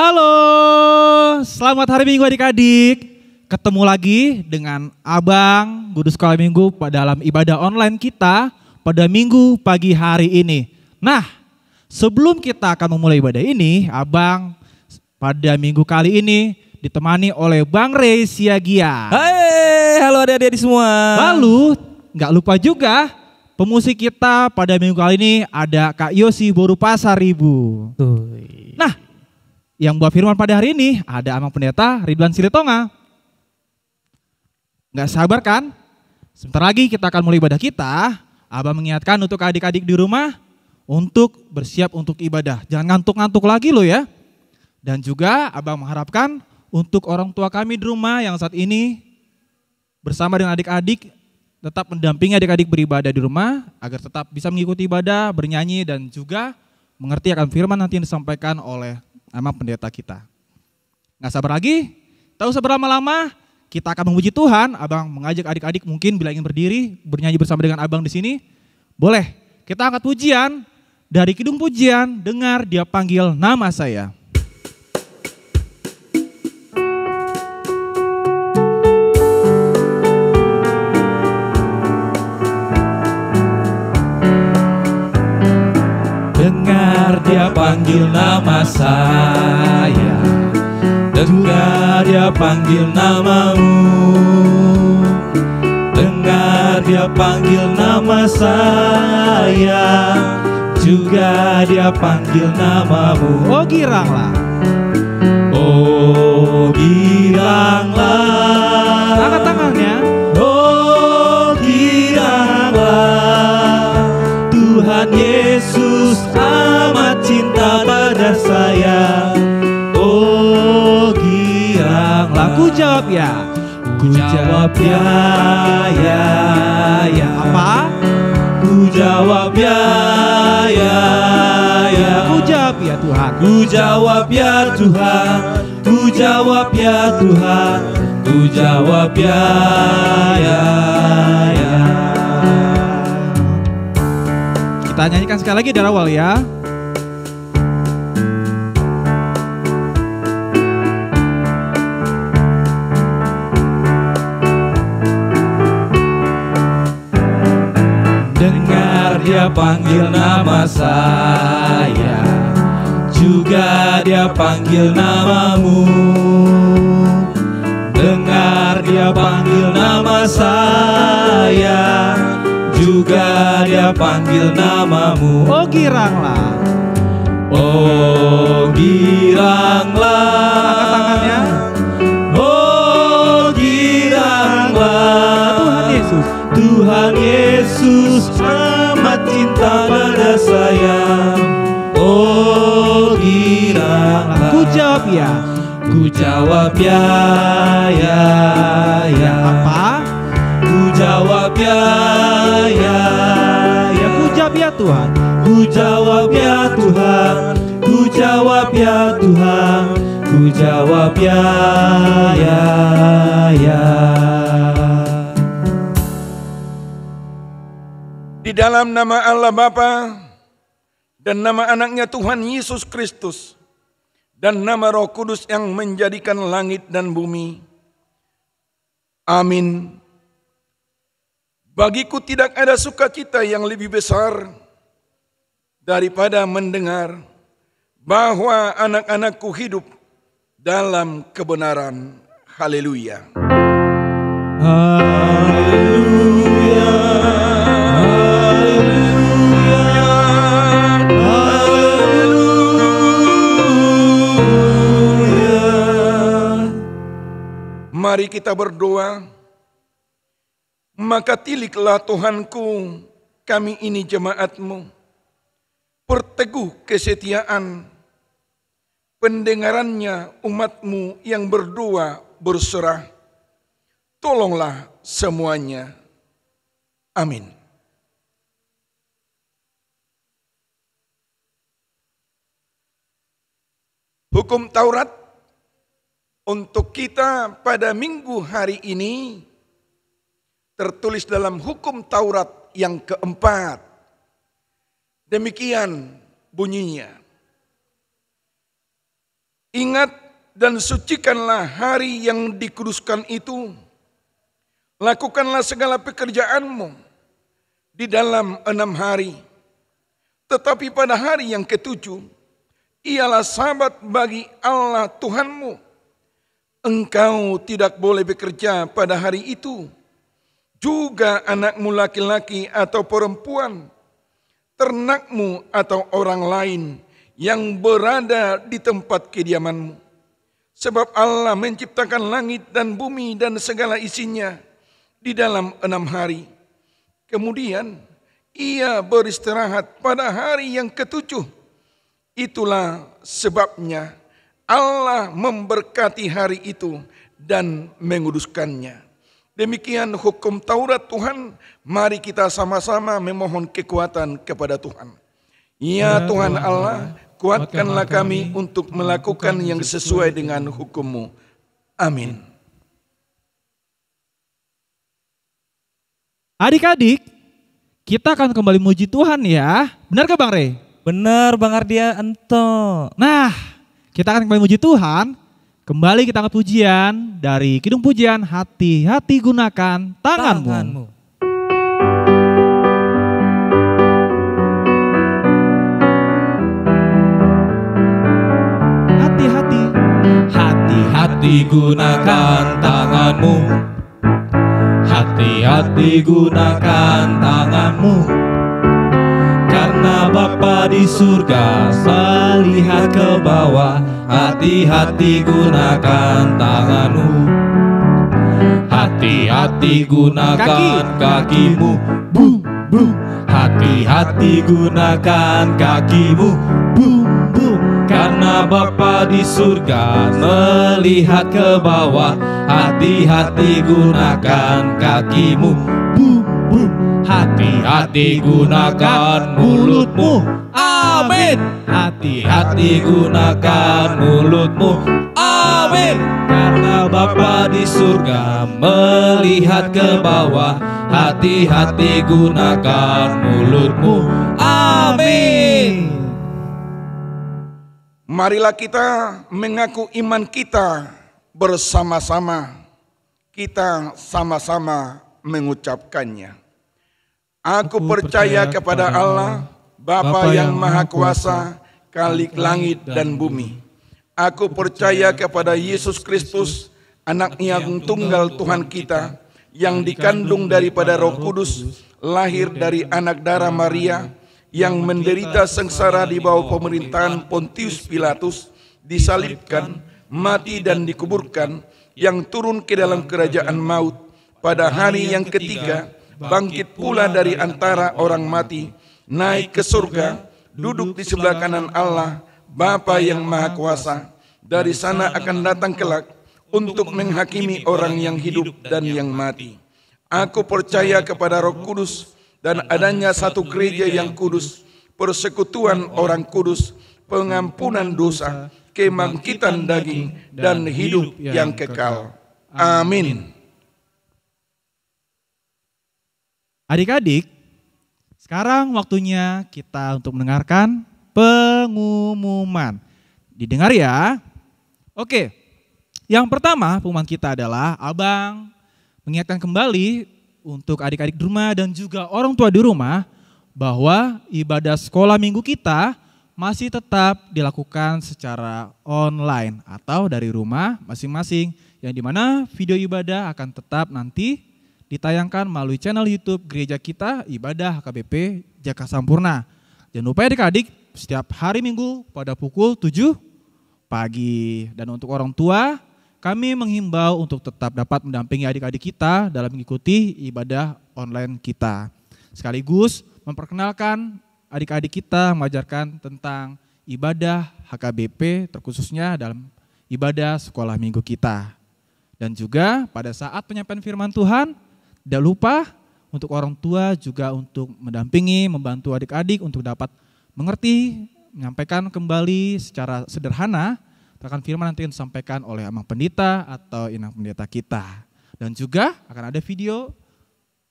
Halo, selamat hari Minggu adik-adik. Ketemu lagi dengan Abang, Guru Sekolah Minggu dalam ibadah online kita pada Minggu pagi hari ini. Nah, sebelum kita akan memulai ibadah ini, Abang pada Minggu kali ini ditemani oleh Bang Rey Siagia. Hai, halo adik-adik semua. Lalu, gak lupa juga pemusik kita pada Minggu kali ini ada Kak Yosi Boru Pasaribu. Nah, yang buat firman pada hari ini ada Amang Pendeta Ridwan Silitonga. Gak sabar kan? Sebentar lagi kita akan mulai ibadah kita. Abang mengingatkan untuk adik-adik di rumah untuk bersiap untuk ibadah. Jangan ngantuk-ngantuk lagi loh ya. Dan juga Abang mengharapkan untuk orang tua kami di rumah yang saat ini bersama dengan adik-adik tetap mendampingi adik-adik beribadah di rumah agar tetap bisa mengikuti ibadah, bernyanyi dan juga mengerti akan firman nanti yang disampaikan oleh Amang Pendeta kita. Gak sabar lagi, tak usah berlama-lama, kita akan memuji Tuhan. Abang mengajak adik-adik mungkin bila ingin berdiri, bernyanyi bersama dengan Abang di sini. Boleh, kita angkat pujian dari Kidung Pujian, dengar Dia Panggil Nama Saya. Dengar Dia panggil nama saya, dengar Dia panggil namamu. Dengar Dia panggil nama saya, juga Dia panggil namamu. Oh giranglah. Oh giranglah. Angkat tangannya. Oh giranglah. Tuhan Yesus amat cinta pada saya. Oh giranglah. Ku jawab ya. Ku jawab ya, ya, ya. Apa? Ku jawab ya, ya, ya. Ku jawab ya Tuhan. Ku jawab ya Tuhan. Ku jawab ya Tuhan. Ku jawab ya, ya, ya. Kita nyanyikan sekali lagi dari awal ya. Dengar Dia panggil nama saya, juga Dia panggil namamu. Dengar Dia panggil nama saya, juga Dia panggil namamu. Oh giranglah. Oh giranglah. Angkat tangannya. Oh giranglah. Tuhan Yesus. Tuhan Yesus amat cinta pada saya. Oh giranglah. Ku jawab ya. Ku jawab ya, ya, ya. Apa? Ku jawab ya, ya, ya. Ku jawab ya Tuhan. Ku jawab ya Tuhan. Ku jawab ya Tuhan. Ku jawab ya, ya, ya. Di dalam nama Allah Bapa dan nama anaknya Tuhan Yesus Kristus dan nama Roh Kudus yang menjadikan langit dan bumi. Amin. Bagiku tidak ada sukacita yang lebih besar daripada mendengar bahwa anak-anakku hidup dalam kebenaran. Haleluya. Haleluya. Mari kita berdoa. Maka tiliklah Tuhanku, kami ini jemaat-Mu. Perteguh kesetiaan pendengarannya umat-Mu yang berdoa berserah. Tolonglah semuanya. Amin. Hukum Taurat untuk kita pada minggu hari ini tertulis dalam hukum Taurat yang keempat. Demikian bunyinya. Ingat dan sucikanlah hari yang dikuduskan itu. Lakukanlah segala pekerjaanmu di dalam 6 hari. Tetapi pada hari yang ke-7, ialah Sabat bagi Allah Tuhanmu. Engkau tidak boleh bekerja pada hari itu. Juga anakmu laki-laki atau perempuan, ternakmu atau orang lain yang berada di tempat kediamanmu. Sebab Allah menciptakan langit dan bumi dan segala isinya di dalam 6 hari. Kemudian ia beristirahat pada hari yang ke-7. Itulah sebabnya Allah memberkati hari itu dan menguduskannya. Demikian hukum Taurat Tuhan. Mari kita sama-sama memohon kekuatan kepada Tuhan. Ya Tuhan Allah, kuatkanlah kami untuk melakukan yang sesuai dengan hukum-Mu. Amin. Adik-adik, kita akan kembali muji Tuhan ya. Benar gak Bang Rey? Benar Bang Ardianto. Nah, kita akan kembali muji Tuhan. Kembali kita angkat pujian dari Kidung Pujian Hati-hati Gunakan Tanganmu. Hati-hati. Hati-hati gunakan tanganmu. Hati-hati gunakan tanganmu. Karena Bapa di surga melihat ke bawah. Hati-hati gunakan tanganmu. Hati-hati gunakan kakimu. Bum, bum. Hati-hati gunakan kakimu. Bum, bum. Karena Bapa di surga melihat ke bawah. Hati-hati gunakan kakimu. Bum, bum. Hati-hati gunakan mulutmu. Amin. Hati-hati gunakan mulutmu. Amin. Karena Bapa di surga melihat ke bawah. Hati-hati gunakan mulutmu. Amin. Marilah kita mengaku iman kita bersama-sama. Kita sama-sama mengucapkannya. Aku percaya kepada Allah, Bapa yang Maha Kuasa, Khalik langit dan bumi. Aku percaya kepada Yesus Kristus, Anak yang tunggal Tuhan kita, yang dikandung daripada Roh Kudus, lahir dari anak darah Maria, yang menderita sengsara di bawah pemerintahan Pontius Pilatus, disalibkan, mati dan dikuburkan, yang turun ke dalam kerajaan maut, pada hari yang ketiga, bangkit pula dari antara orang mati, naik ke surga, duduk di sebelah kanan Allah, Bapa yang Maha Kuasa. Dari sana akan datang kelak untuk menghakimi orang yang hidup dan yang mati. Aku percaya kepada Roh Kudus dan adanya satu gereja yang kudus, persekutuan orang kudus, pengampunan dosa, kebangkitan daging, dan hidup yang kekal. Amin. Adik-adik, sekarang waktunya kita untuk mendengarkan pengumuman. Didengar ya. Oke, yang pertama pengumuman kita adalah Abang mengingatkan kembali untuk adik-adik di rumah dan juga orang tua di rumah bahwa ibadah sekolah minggu kita masih tetap dilakukan secara online atau dari rumah masing-masing, yang dimana video ibadah akan tetap nanti ditayangkan melalui channel YouTube gereja kita, Ibadah HKBP Jaka Sampurna. Jangan lupa adik-adik, setiap hari Minggu pada pukul 7 pagi. Dan untuk orang tua, kami menghimbau untuk tetap dapat mendampingi adik-adik kita dalam mengikuti ibadah online kita. Sekaligus memperkenalkan adik-adik kita, mengajarkan tentang ibadah HKBP, terkhususnya dalam ibadah sekolah minggu kita. Dan juga pada saat penyampaian firman Tuhan, tidak lupa untuk orang tua juga untuk mendampingi, membantu adik-adik untuk dapat mengerti, menyampaikan kembali secara sederhana akan firman nanti yang disampaikan oleh Amang Pendeta atau Inang Pendeta kita. Dan juga akan ada video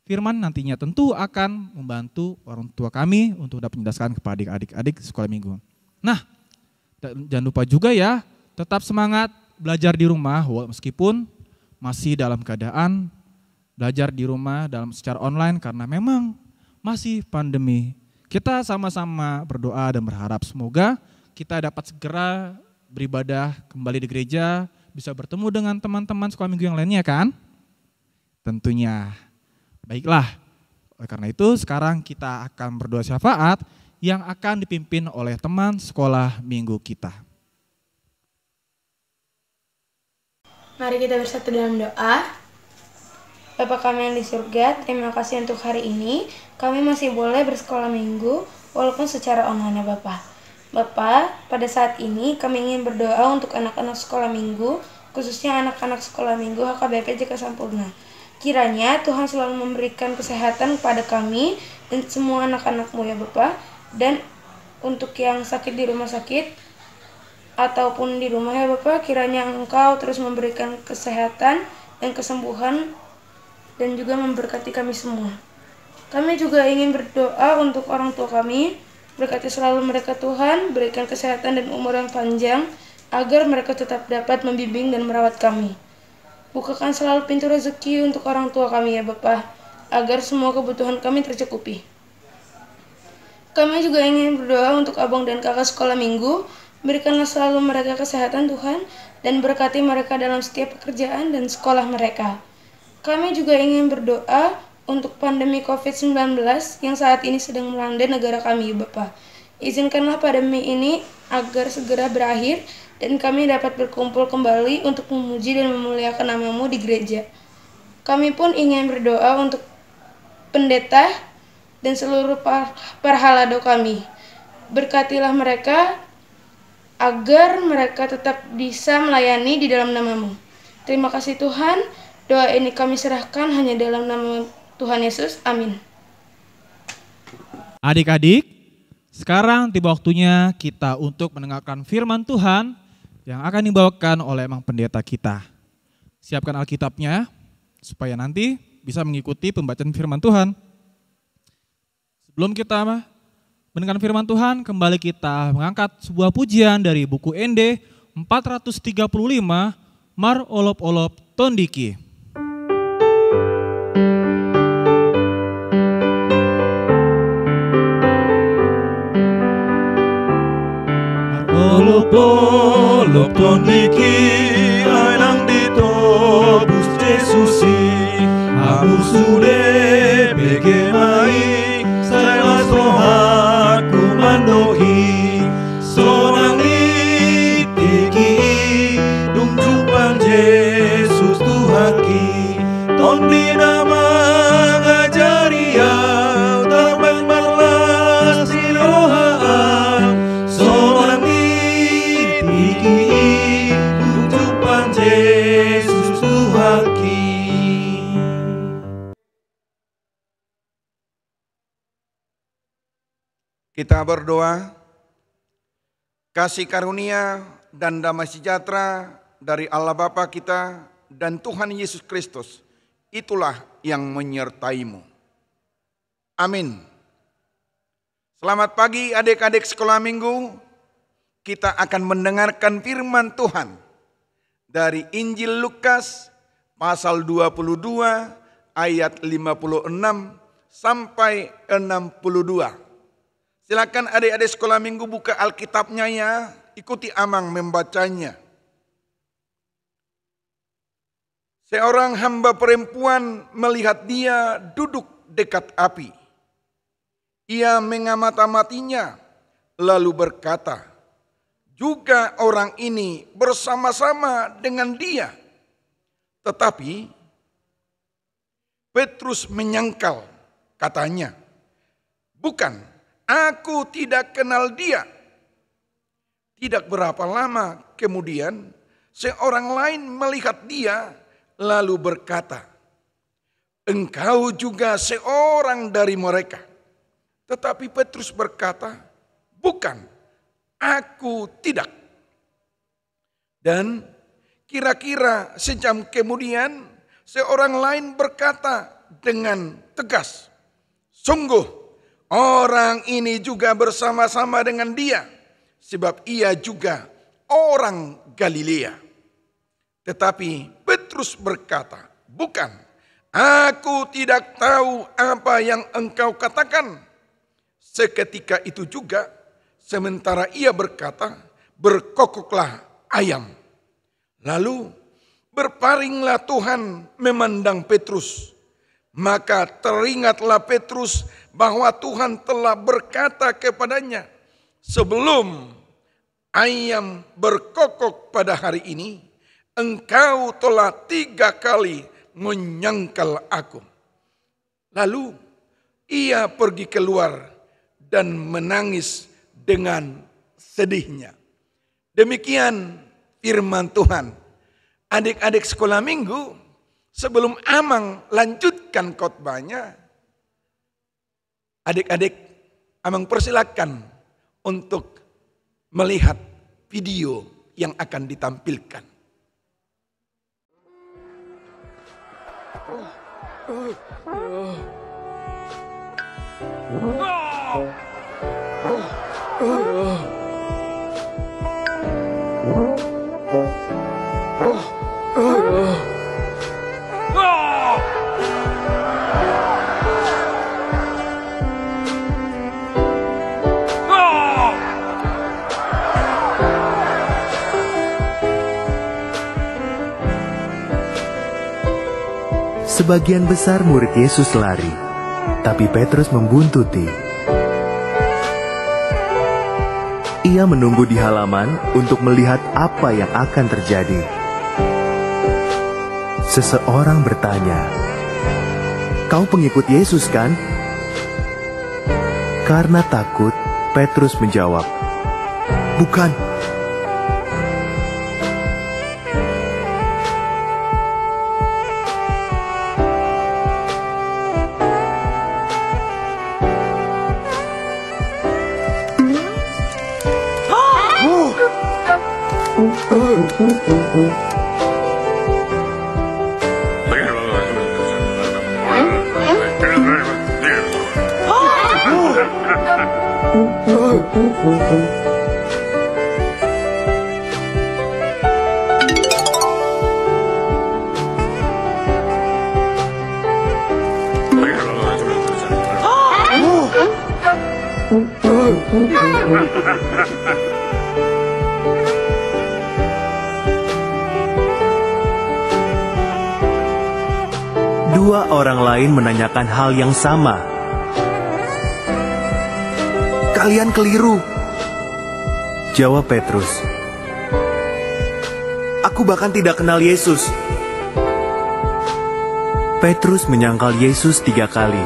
firman nantinya tentu akan membantu orang tua kami untuk dapat menjelaskan kepada adik-adik sekolah minggu. Nah, jangan lupa juga ya, tetap semangat belajar di rumah meskipun masih dalam keadaan belajar di rumah dalam secara online karena memang masih pandemi. Kita sama-sama berdoa dan berharap semoga kita dapat segera beribadah kembali di gereja, bisa bertemu dengan teman-teman sekolah minggu yang lainnya kan? Tentunya. Baiklah, oleh karena itu sekarang kita akan berdoa syafaat yang akan dipimpin oleh teman sekolah minggu kita. Mari kita bersatu dalam doa. Bapa kami yang di surga, terima kasih untuk hari ini. Kami masih boleh bersekolah minggu walaupun secara online ya Bapak. Bapak, pada saat ini kami ingin berdoa untuk anak-anak sekolah minggu, khususnya anak-anak sekolah minggu HKBP JK Sampurna. Kiranya Tuhan selalu memberikan kesehatan kepada kami dan semua anak-anak-Mu ya Bapak. Dan untuk yang sakit di rumah sakit ataupun di rumah ya Bapak, kiranya Engkau terus memberikan kesehatan dan kesembuhan dan juga memberkati kami semua. Kami juga ingin berdoa untuk orang tua kami, berkati selalu mereka Tuhan, berikan kesehatan dan umur yang panjang, agar mereka tetap dapat membimbing dan merawat kami. Bukakan selalu pintu rezeki untuk orang tua kami ya Bapak, agar semua kebutuhan kami tercukupi. Kami juga ingin berdoa untuk abang dan kakak sekolah minggu, berikanlah selalu mereka kesehatan Tuhan, dan berkati mereka dalam setiap pekerjaan dan sekolah mereka. Kami juga ingin berdoa untuk pandemi COVID-19 yang saat ini sedang melanda negara kami, Bapak. Izinkanlah pandemi ini agar segera berakhir dan kami dapat berkumpul kembali untuk memuji dan memuliakan nama-Mu di gereja. Kami pun ingin berdoa untuk pendeta dan seluruh parhalado kami. Berkatilah mereka agar mereka tetap bisa melayani di dalam nama-Mu. Terima kasih Tuhan. Doa ini kami serahkan hanya dalam nama Tuhan Yesus. Amin. Adik-adik, sekarang tiba waktunya kita untuk mendengarkan firman Tuhan yang akan dibawakan oleh Emang Pendeta kita. Siapkan Alkitabnya supaya nanti bisa mengikuti pembacaan firman Tuhan. Sebelum kita mendengar firman Tuhan, kembali kita mengangkat sebuah pujian dari buku ND 435, Mar Olop-Olop Tondiki. Olop-olop tondiki ailang ditobus Jesusi Aku sudah begemai saya sohaku mandohi sonang itiki dung jumpan Yesus Tuhaki tondi nama ngajaria terbang malas silohaan sonang itiki dung jumpan Yesus Tuhaki. Kita berdoa, kasih karunia dan damai sejahtera dari Allah Bapa kita dan Tuhan Yesus Kristus, itulah yang menyertaimu. Amin. Selamat pagi adik-adik sekolah minggu, kita akan mendengarkan firman Tuhan dari Injil Lukas pasal 22 ayat 56 sampai 62. Silakan adik-adik sekolah minggu buka Alkitabnya ya, ikuti Amang membacanya. Seorang hamba perempuan melihat dia duduk dekat api. Ia mengamati-amatinya lalu berkata, juga orang ini bersama-sama dengan dia. Tetapi Petrus menyangkal, katanya, bukan, aku tidak kenal dia. Tidak berapa lama kemudian seorang lain melihat dia lalu berkata, engkau juga seorang dari mereka. Tetapi Petrus berkata, bukan, aku tidak. Dan kira-kira sejam kemudian seorang lain berkata dengan tegas, sungguh orang ini juga bersama-sama dengan dia, sebab ia juga orang Galilea. Tetapi Petrus berkata, bukan, aku tidak tahu apa yang engkau katakan. Seketika itu juga, sementara ia berkata, berkokoklah ayam. Lalu berparinglah Tuhan memandang Petrus. Maka teringatlah Petrus bahwa Tuhan telah berkata kepadanya, sebelum ayam berkokok pada hari ini, engkau telah 3 kali menyangkal aku. Lalu ia pergi keluar dan menangis dengan sedihnya. Demikian firman Tuhan. Adik-adik sekolah minggu, sebelum Amang lanjutkan khotbahnya, adik-adik, Amang persilakan untuk melihat video yang akan ditampilkan. Sebagian besar murid Yesus lari, tapi Petrus membuntuti. Ia menunggu di halaman untuk melihat apa yang akan terjadi. Seseorang bertanya, "Kau pengikut Yesus, kan?" Karena takut, Petrus menjawab, "Bukan." Dua orang lain menanyakan hal yang sama. "Kalian keliru," jawab Petrus. "Aku bahkan tidak kenal Yesus." Petrus menyangkal Yesus 3 kali.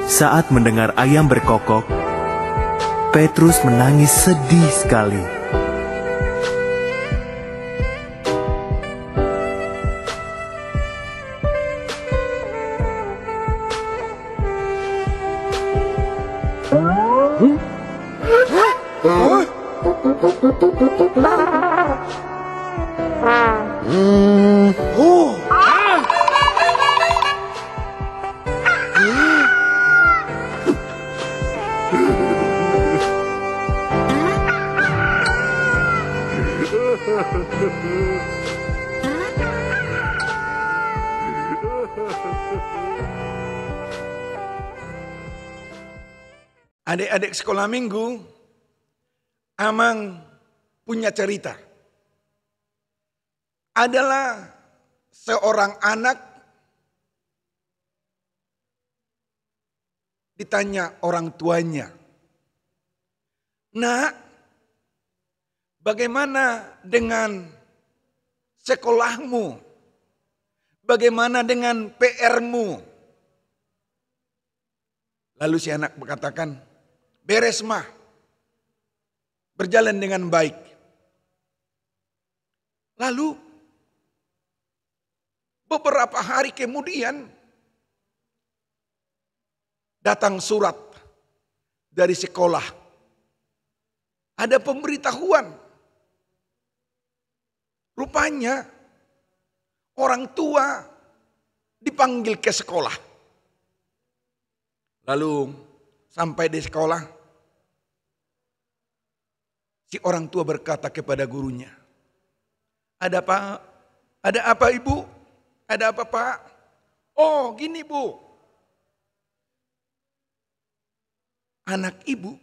Saat mendengar ayam berkokok, Petrus menangis sedih sekali. Adik-adik sekolah minggu, Amang punya cerita. Adalah seorang anak ditanya orang tuanya, "Nak, bagaimana dengan sekolahmu? Bagaimana dengan PR-mu?" Lalu si anak berkatakan, "Beres mah, berjalan dengan baik." Lalu beberapa hari kemudian datang surat dari sekolah. Ada pemberitahuan. Rupanya orang tua dipanggil ke sekolah. Lalu sampai di sekolah, si Si orang tua berkata kepada gurunya, "Ada apa? Ada apa ibu? Ada apa pak?" "Oh gini bu, anak ibu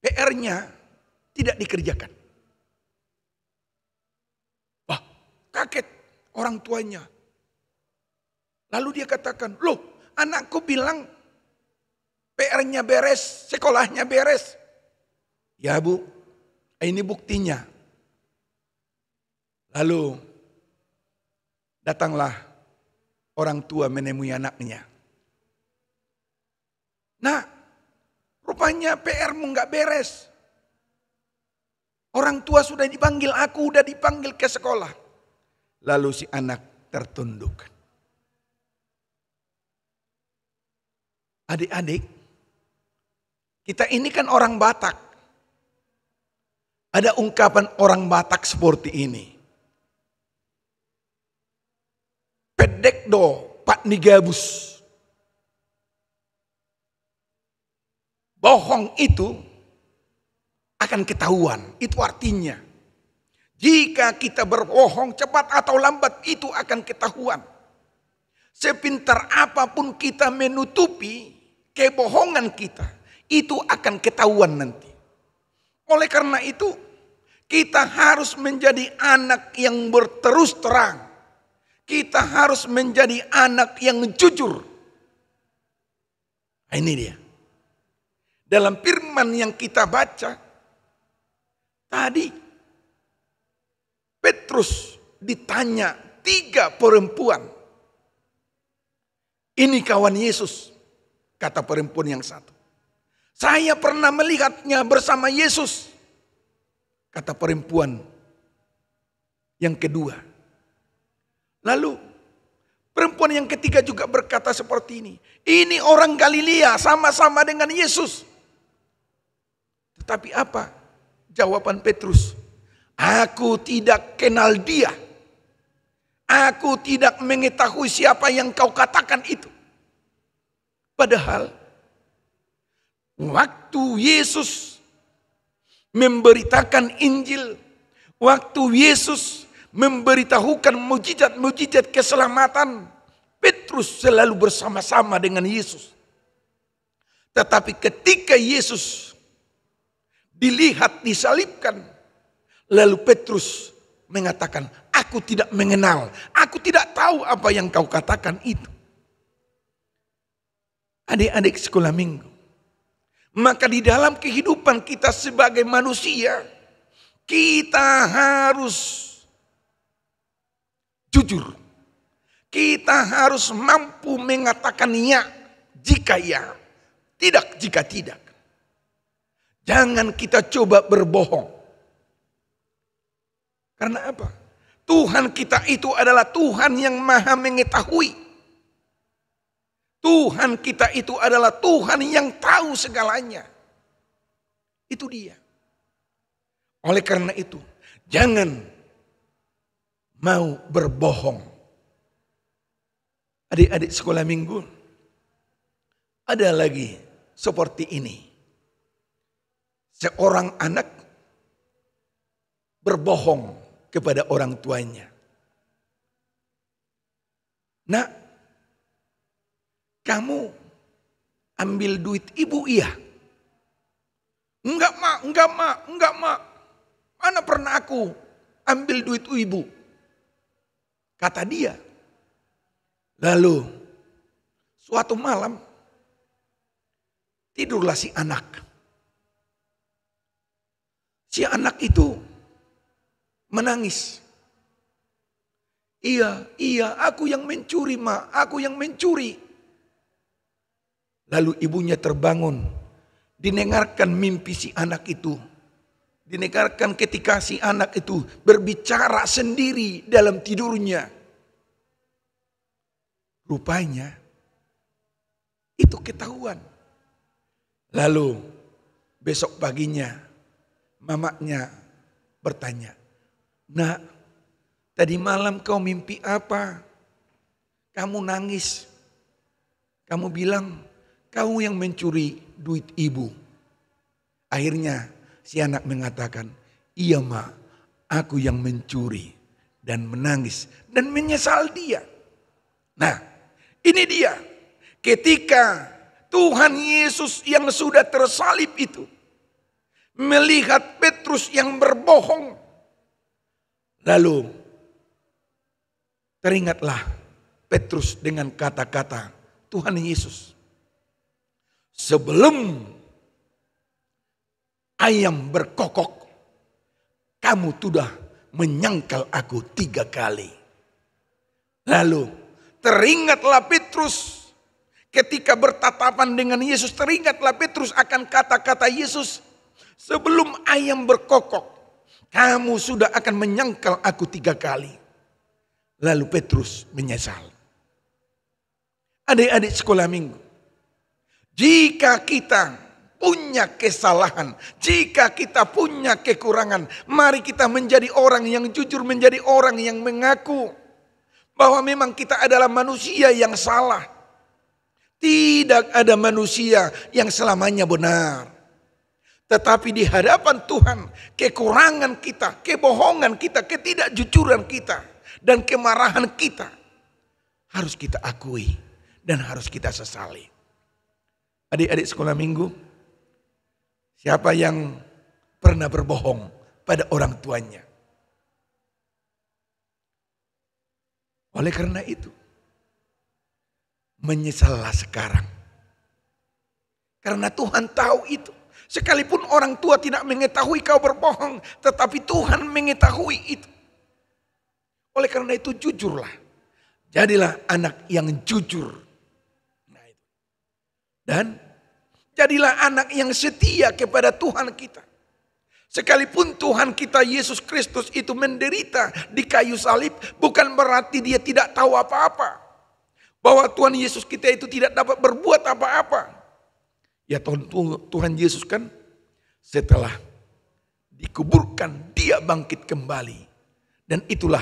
PR-nya tidak dikerjakan." Wah, kaget orang tuanya. Lalu dia katakan, "Loh, anakku bilang PR-nya beres, sekolahnya beres." "Ya bu, ini buktinya." Lalu datanglah orang tua menemui anaknya. "Nah, rupanya PR-mu nggak beres. Orang tua sudah dipanggil, aku udah dipanggil ke sekolah." Lalu si anak tertunduk. Adik-adik, kita ini kan orang Batak. Ada ungkapan orang Batak seperti ini. "Pedek do pak nigabus." Bohong itu akan ketahuan. Itu artinya, jika kita berbohong cepat atau lambat itu akan ketahuan. Sepintar apapun kita menutupi kebohongan kita, itu akan ketahuan nanti. Oleh karena itu, kita harus menjadi anak yang berterus terang. Kita harus menjadi anak yang jujur. Nah, ini dia. Dalam firman yang kita baca tadi, Petrus ditanya 3 perempuan. "Ini kawan Yesus," kata perempuan yang satu. "Saya pernah melihatnya bersama Yesus," kata perempuan yang kedua. Lalu perempuan yang ketiga juga berkata seperti ini, "Ini orang Galilea sama-sama dengan Yesus." Tetapi apa jawaban Petrus? "Aku tidak kenal dia. Aku tidak mengetahui siapa yang kau katakan itu." Padahal waktu Yesus memberitakan Injil, waktu Yesus memberitahukan mujizat-mujizat keselamatan, Petrus selalu bersama-sama dengan Yesus. Tetapi ketika Yesus dilihat disalibkan, lalu Petrus mengatakan, "Aku tidak mengenal, aku tidak tahu apa yang kau katakan itu." Adik-adik sekolah minggu, maka di dalam kehidupan kita sebagai manusia, kita harus jujur. Kita harus mampu mengatakan ya jika ya, tidak jika tidak. Jangan kita coba berbohong. Karena apa? Tuhan kita itu adalah Tuhan yang maha mengetahui. Tuhan kita itu adalah Tuhan yang tahu segalanya. Itu dia. Oleh karena itu, jangan mau berbohong. Adik-adik sekolah minggu, ada lagi seperti ini. Seorang anak berbohong kepada orang tuanya. "Nak, kamu ambil duit ibu?" "Iya." Enggak mak. Mana pernah aku ambil duit ibu?" kata dia. Lalu suatu malam tidurlah si anak. Si anak itu menangis. Iya, aku yang mencuri, mak, aku yang mencuri." Lalu ibunya terbangun, didengarkan mimpi si anak itu. Didengarkan ketika si anak itu berbicara sendiri dalam tidurnya. Rupanya itu ketahuan. Lalu besok paginya mamanya bertanya, "Nak, tadi malam kau mimpi apa? Kamu nangis. Kamu bilang kau yang mencuri duit ibu." Akhirnya si anak mengatakan, iya ma, aku yang mencuri dan menangis dan menyesal dia. Nah, ini dia. Ketika Tuhan Yesus yang sudah tersalib itu melihat Petrus yang berbohong, lalu teringatlah Petrus dengan kata-kata Tuhan Yesus. Sebelum ayam berkokok, kamu sudah menyangkal aku 3 kali. Lalu teringatlah Petrus ketika bertatapan dengan Yesus. Teringatlah Petrus akan kata-kata Yesus. Sebelum ayam berkokok, kamu sudah akan menyangkal aku 3 kali. Lalu Petrus menyesal. Adik-adik sekolah minggu, jika kita punya kesalahan, jika kita punya kekurangan, mari kita menjadi orang yang jujur, menjadi orang yang mengaku bahwa memang kita adalah manusia yang salah. Tidak ada manusia yang selamanya benar. Tetapi di hadapan Tuhan, kekurangan kita, kebohongan kita, ketidakjujuran kita, dan kemarahan kita harus kita akui dan harus kita sesali. Adik-adik sekolah minggu, siapa yang pernah berbohong pada orang tuanya? Oleh karena itu, menyesallah sekarang. Karena Tuhan tahu itu. Sekalipun orang tua tidak mengetahui kau berbohong, tetapi Tuhan mengetahui itu. Oleh karena itu jujurlah. Jadilah anak yang jujur. Dan jadilah anak yang setia kepada Tuhan kita. Sekalipun Tuhan kita Yesus Kristus itu menderita di kayu salib, bukan berarti dia tidak tahu apa-apa. Bahwa Tuhan Yesus kita itu tidak dapat berbuat apa-apa. Ya Tuhan Yesus kan setelah dikuburkan dia bangkit kembali. Dan itulah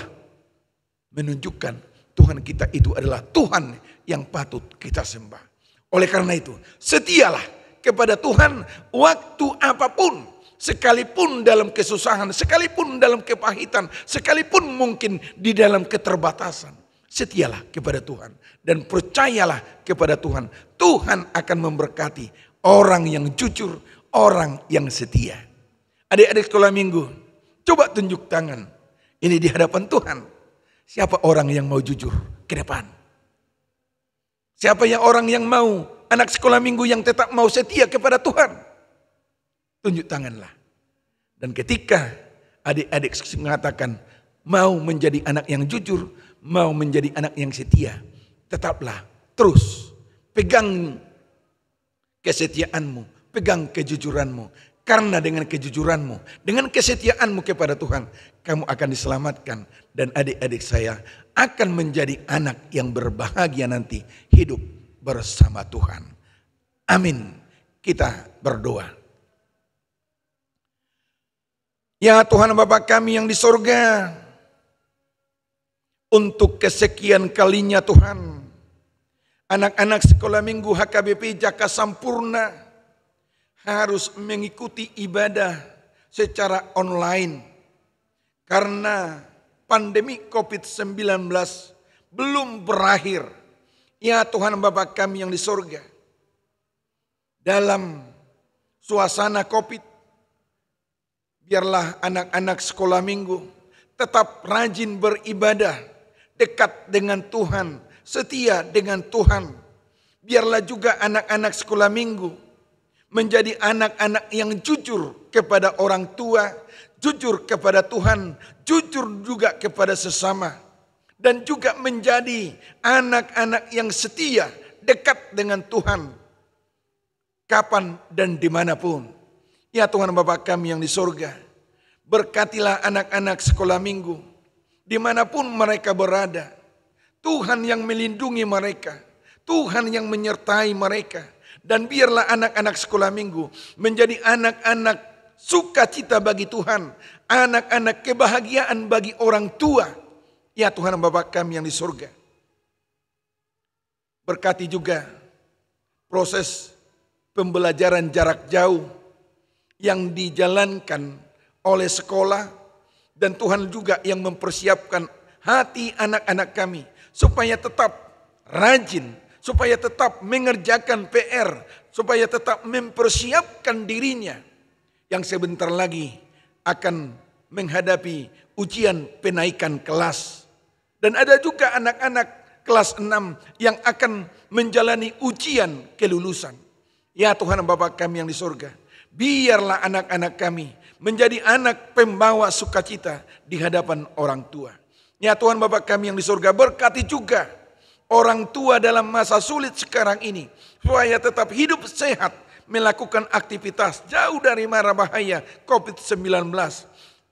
menunjukkan Tuhan kita itu adalah Tuhan yang patut kita sembah. Oleh karena itu setialah kepada Tuhan waktu apapun. Sekalipun dalam kesusahan, sekalipun dalam kepahitan, sekalipun mungkin di dalam keterbatasan. Setialah kepada Tuhan dan percayalah kepada Tuhan. Tuhan akan memberkati orang yang jujur, orang yang setia. Adik-adik sekolah minggu, coba tunjuk tangan. Ini di hadapan Tuhan. Siapa orang yang mau jujur ke depan? Siapa yang orang yang mau anak sekolah minggu yang tetap mau setia kepada Tuhan? Tunjuk tanganlah. Dan ketika adik-adik mengatakan mau menjadi anak yang jujur, mau menjadi anak yang setia, tetaplah terus pegang kesetiaanmu, pegang kejujuranmu. Karena dengan kejujuranmu, dengan kesetiaanmu kepada Tuhan, kamu akan diselamatkan. Dan adik-adik saya akan menjadi anak yang berbahagia nanti hidup bersama Tuhan. Amin. Kita berdoa. Ya Tuhan Bapa kami yang di sorga, untuk kesekian kalinya Tuhan, anak-anak sekolah minggu HKBP Jaka Sampurna harus mengikuti ibadah secara online. Karena pandemi COVID-19 belum berakhir. Ya Tuhan Bapa kami yang di sorga, dalam suasana COVID, biarlah anak-anak sekolah minggu tetap rajin beribadah, dekat dengan Tuhan, setia dengan Tuhan. Biarlah juga anak-anak sekolah minggu menjadi anak-anak yang jujur kepada orang tua, jujur kepada Tuhan, jujur juga kepada sesama. Dan juga menjadi anak-anak yang setia, dekat dengan Tuhan, kapan dan dimanapun. Ya Tuhan Bapa kami yang di sorga, berkatilah anak-anak sekolah minggu, dimanapun mereka berada. Tuhan yang melindungi mereka, Tuhan yang menyertai mereka. Dan biarlah anak-anak sekolah minggu menjadi anak-anak sukacita bagi Tuhan, anak-anak kebahagiaan bagi orang tua. Ya Tuhan Bapa kami yang di surga, berkati juga proses pembelajaran jarak jauh yang dijalankan oleh sekolah, dan Tuhan juga yang mempersiapkan hati anak-anak kami supaya tetap rajin, supaya tetap mengerjakan PR, supaya tetap mempersiapkan dirinya yang sebentar lagi akan menghadapi ujian penaikan kelas. Dan ada juga anak-anak kelas 6 yang akan menjalani ujian kelulusan. Ya Tuhan Bapa kami yang di surga, biarlah anak-anak kami menjadi anak pembawa sukacita di hadapan orang tua. Ya Tuhan Bapa kami yang di surga, berkati juga orang tua dalam masa sulit sekarang ini, supaya tetap hidup sehat, melakukan aktivitas jauh dari mara bahaya COVID-19.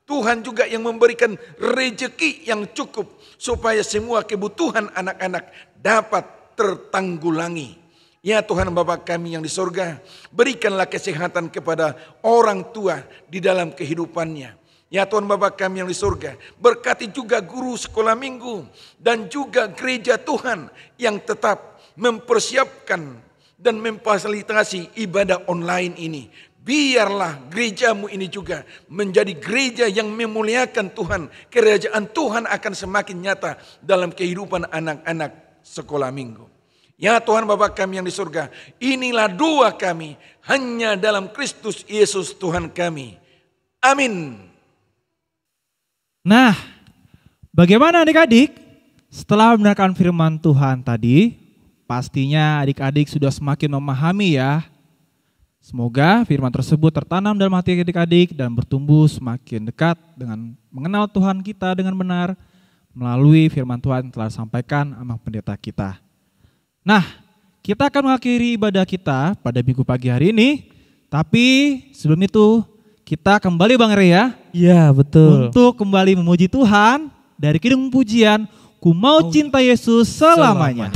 Tuhan juga yang memberikan rezeki yang cukup supaya semua kebutuhan anak-anak dapat tertanggulangi. Ya Tuhan Bapa kami yang di surga, berikanlah kesehatan kepada orang tua di dalam kehidupannya. Ya Tuhan Bapa kami yang di surga, berkati juga guru sekolah minggu dan juga gereja Tuhan yang tetap mempersiapkan dan memfasilitasi ibadah online ini. Biarlah gerejamu ini juga menjadi gereja yang memuliakan Tuhan. Kerajaan Tuhan akan semakin nyata dalam kehidupan anak-anak sekolah minggu. Ya Tuhan Bapa kami yang di surga, inilah doa kami hanya dalam Kristus Yesus Tuhan kami. Amin. Nah, bagaimana adik-adik? Setelah mendengarkan firman Tuhan tadi, pastinya adik-adik sudah semakin memahami ya. Semoga firman tersebut tertanam dalam hati adik-adik dan bertumbuh semakin dekat dengan mengenal Tuhan kita dengan benar melalui firman Tuhan yang telah disampaikan sama pendeta kita. Nah, kita akan mengakhiri ibadah kita pada minggu pagi hari ini. Tapi sebelum itu kita kembali Bang Rey ya. Iya betul. Untuk kembali memuji Tuhan dari kidung pujian Ku Mau Cinta Yesus Selamanya.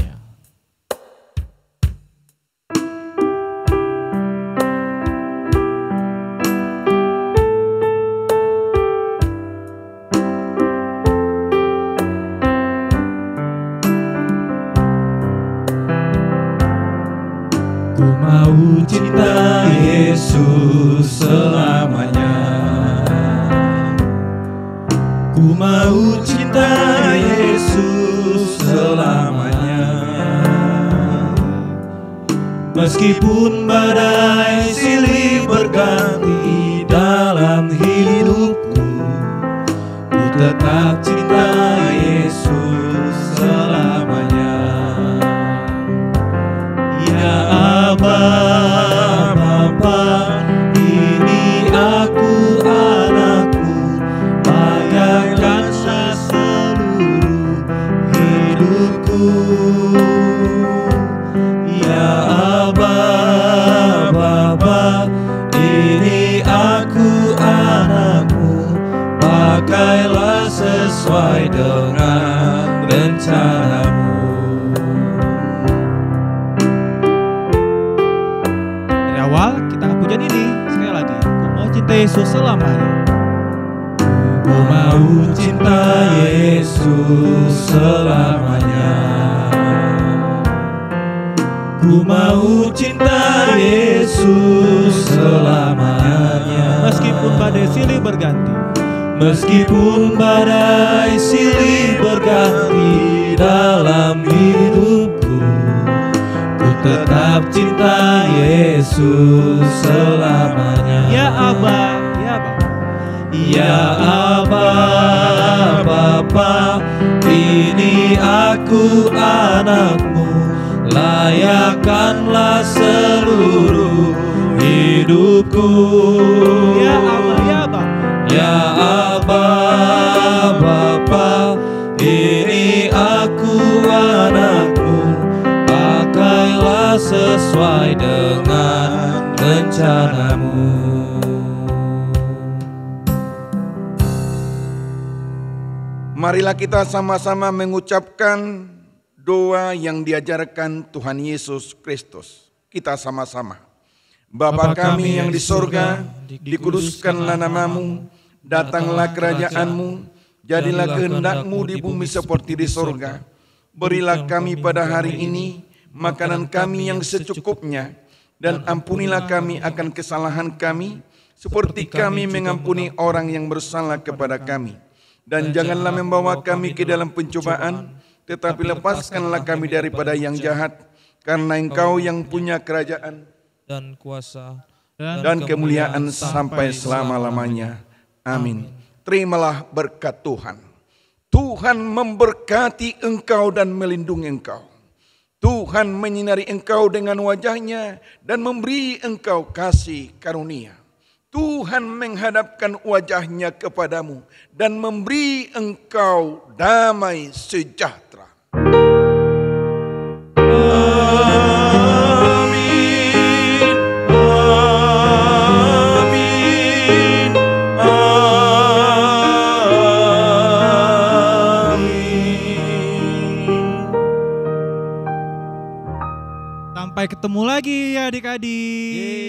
Ku mau cinta Yesus selamanya. Ku mau cinta Yesus selamanya. Meskipun badai silih berganti dalam hidupku, ku tetap cinta Yesus selamanya. Ya Aba, Bapa, ini aku anakmu, layakkanlah seluruh hidupku. Ya Aba, Bapa, ini aku anakmu, pakailah sesuai dengan rencanamu. Kita pujian ini sekali lagi. Ku mau cinta Yesus selamanya. Ku mau cinta Yesus selamanya. Ku mau cinta Yesus selamanya. Meskipun badai silih berganti, meskipun badai silih berganti dalam hidupku, ku tetap cinta Yesus selamanya. Ya Aba, ya Bapa, ya Aba, Bapa, ini aku anakmu, layakkanlah seluruh hidupku. Ya Aba, ya Bapa, ya Aba, Bapa, ini aku anakmu, pakailah sesuai dengan rencanamu. Marilah kita sama-sama mengucapkan doa yang diajarkan Tuhan Yesus Kristus. Kita sama-sama. Bapa kami yang di sorga, dikuduskanlah namamu, datanglah kerajaanmu, jadilah kehendak-mu di bumi seperti di sorga. Berilah kami pada hari ini makanan kami yang secukupnya, dan ampunilah kami akan kesalahan kami, seperti kami mengampuni orang yang bersalah kepada kami. Dan janganlah membawa kami ke dalam pencobaan, tetapi lepaskanlah kami daripada yang jahat, karena Engkau yang punya kerajaan dan kuasa dan kemuliaan sampai selama-lamanya. Amin. Terimalah berkat Tuhan. Tuhan memberkati engkau dan melindungi engkau. Tuhan menyinari engkau dengan wajah-Nya dan memberi engkau kasih karunia. Tuhan menghadapkan wajah-Nya kepadamu dan memberi engkau damai sejahtera. Amin. Amin. Amin. Sampai ketemu lagi ya adik-adik.